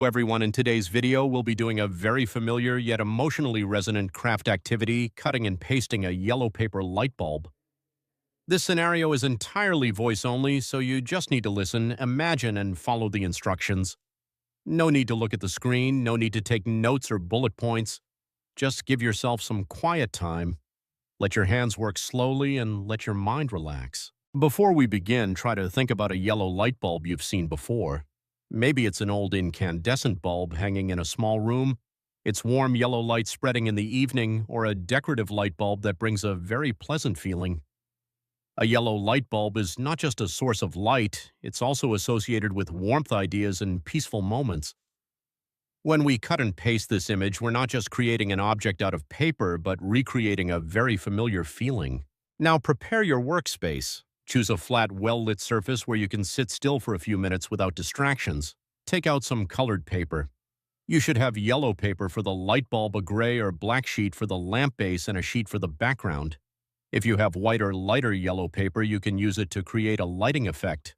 Everyone, in today's video, we'll be doing a very familiar yet emotionally resonant craft activity, cutting and pasting a yellow paper light bulb. This scenario is entirely voice only, so you just need to listen, imagine, and follow the instructions. No need to look at the screen, no need to take notes or bullet points. Just give yourself some quiet time. Let your hands work slowly and let your mind relax. Before we begin, try to think about a yellow light bulb you've seen before. Maybe it's an old incandescent bulb hanging in a small room, its warm yellow light spreading in the evening, or a decorative light bulb that brings a very pleasant feeling. A yellow light bulb is not just a source of light, it's also associated with warmth ideas and peaceful moments. When we cut and paste this image, we're not just creating an object out of paper, but recreating a very familiar feeling. Now prepare your workspace. Choose a flat, well-lit surface where you can sit still for a few minutes without distractions. Take out some colored paper. You should have yellow paper for the light bulb, a gray or black sheet for the lamp base, and a sheet for the background. If you have white or lighter yellow paper, you can use it to create a lighting effect.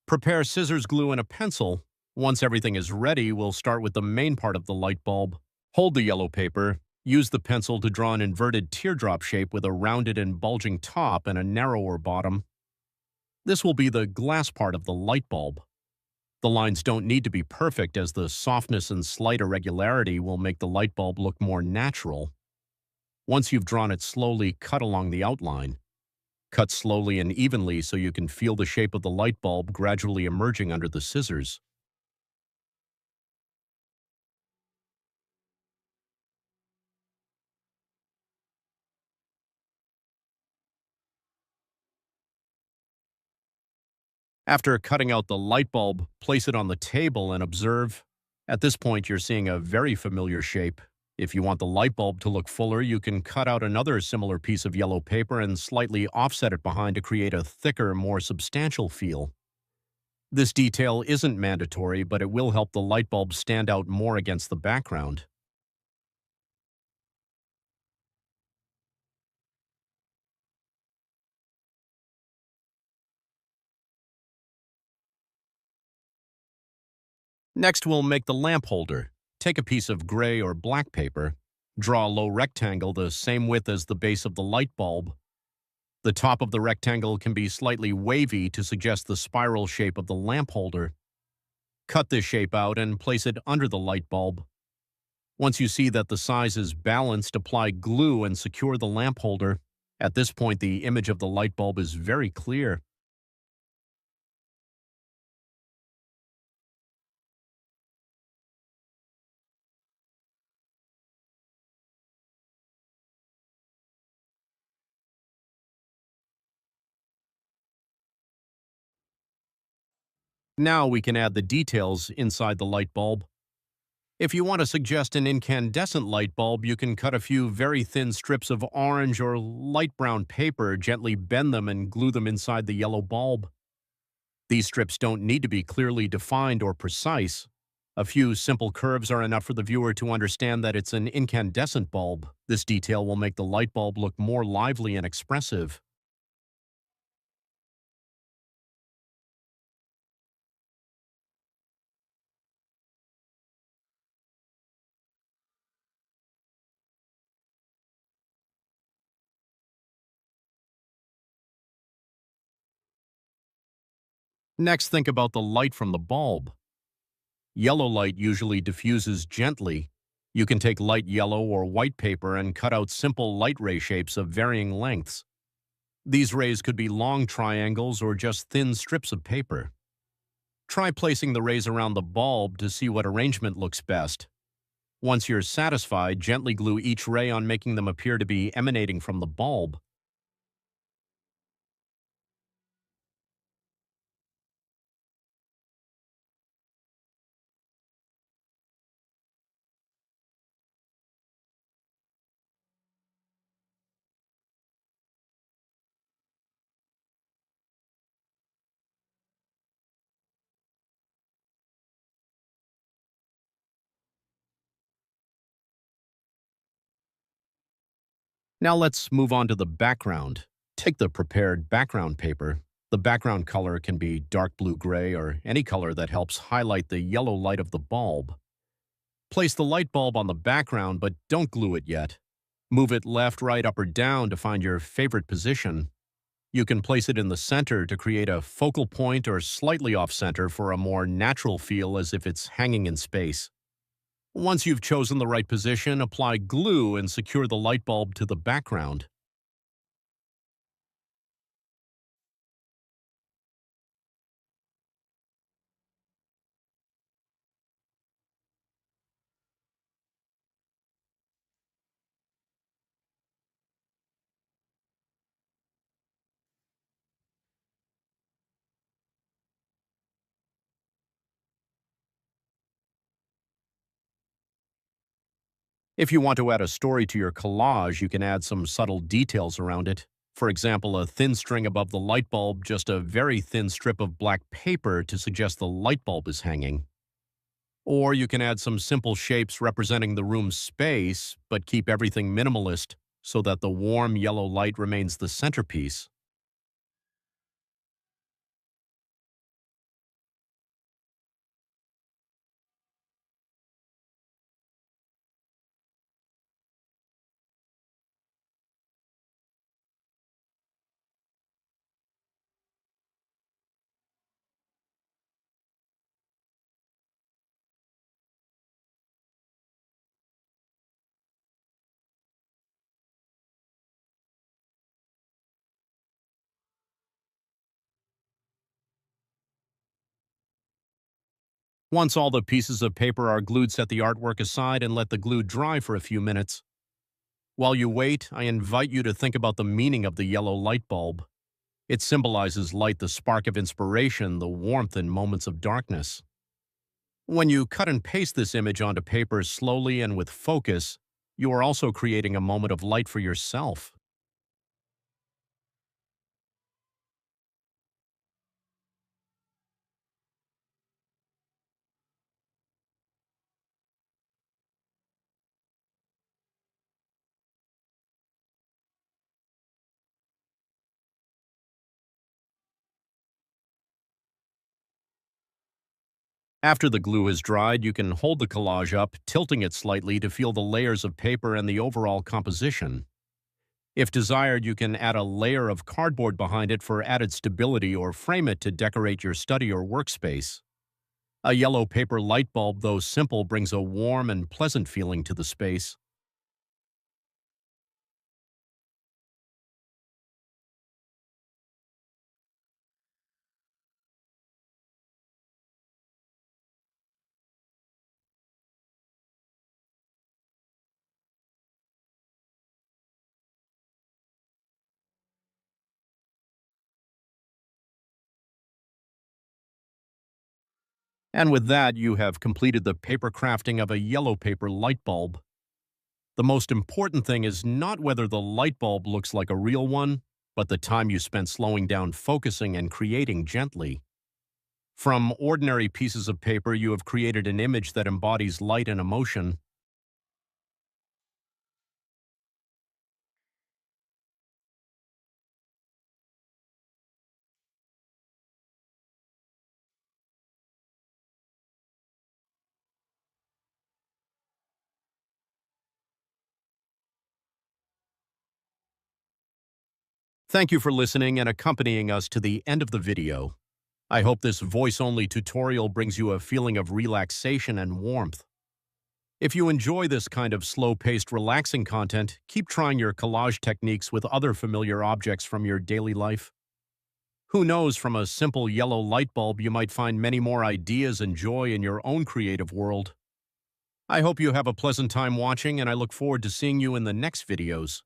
Prepare scissors, glue, and a pencil. Once everything is ready, we'll start with the main part of the light bulb. Hold the yellow paper. Use the pencil to draw an inverted teardrop shape with a rounded and bulging top and a narrower bottom. This will be the glass part of the light bulb. The lines don't need to be perfect, as the softness and slight irregularity will make the light bulb look more natural. Once you've drawn it, slowly cut along the outline. Cut slowly and evenly so you can feel the shape of the light bulb gradually emerging under the scissors. After cutting out the light bulb, place it on the table and observe. At this point, you're seeing a very familiar shape. If you want the light bulb to look fuller, you can cut out another similar piece of yellow paper and slightly offset it behind to create a thicker, more substantial feel. This detail isn't mandatory, but it will help the light bulb stand out more against the background. Next, we'll make the lamp holder. Take a piece of gray or black paper. Draw a low rectangle the same width as the base of the light bulb. The top of the rectangle can be slightly wavy to suggest the spiral shape of the lamp holder. Cut this shape out and place it under the light bulb. Once you see that the size is balanced, apply glue and secure the lamp holder. At this point, the image of the light bulb is very clear. Now we can add the details inside the light bulb. If you want to suggest an incandescent light bulb, you can cut a few very thin strips of orange or light brown paper, gently bend them, and glue them inside the yellow bulb. These strips don't need to be clearly defined or precise. A few simple curves are enough for the viewer to understand that it's an incandescent bulb. This detail will make the light bulb look more lively and expressive. Next, think about the light from the bulb. Yellow light usually diffuses gently. You can take light yellow or white paper and cut out simple light ray shapes of varying lengths. These rays could be long triangles or just thin strips of paper. Try placing the rays around the bulb to see what arrangement looks best. Once you're satisfied, gently glue each ray on, making them appear to be emanating from the bulb. Now let's move on to the background. Take the prepared background paper. The background color can be dark blue-gray or any color that helps highlight the yellow light of the bulb. Place the light bulb on the background, but don't glue it yet. Move it left, right, up, or down to find your favorite position. You can place it in the center to create a focal point or slightly off-center for a more natural feel as if it's hanging in space. Once you've chosen the right position, apply glue and secure the light bulb to the background. If you want to add a story to your collage, you can add some subtle details around it. For example, a thin string above the light bulb, just a very thin strip of black paper to suggest the light bulb is hanging. Or you can add some simple shapes representing the room's space, but keep everything minimalist so that the warm yellow light remains the centerpiece. Once all the pieces of paper are glued, set the artwork aside and let the glue dry for a few minutes. While you wait, I invite you to think about the meaning of the yellow light bulb. It symbolizes light, the spark of inspiration, the warmth in moments of darkness. When you cut and paste this image onto paper slowly and with focus, you are also creating a moment of light for yourself. After the glue has dried, you can hold the collage up, tilting it slightly to feel the layers of paper and the overall composition. If desired, you can add a layer of cardboard behind it for added stability or frame it to decorate your study or workspace. A yellow paper light bulb, though simple, brings a warm and pleasant feeling to the space. And with that, you have completed the paper crafting of a yellow paper light bulb. The most important thing is not whether the light bulb looks like a real one, but the time you spent slowing down, focusing, and creating gently. From ordinary pieces of paper, you have created an image that embodies light and emotion. Thank you for listening and accompanying us to the end of the video. I hope this voice-only tutorial brings you a feeling of relaxation and warmth. If you enjoy this kind of slow-paced, relaxing content, keep trying your collage techniques with other familiar objects from your daily life. Who knows, from a simple yellow light bulb, you might find many more ideas and joy in your own creative world. I hope you have a pleasant time watching, and I look forward to seeing you in the next videos.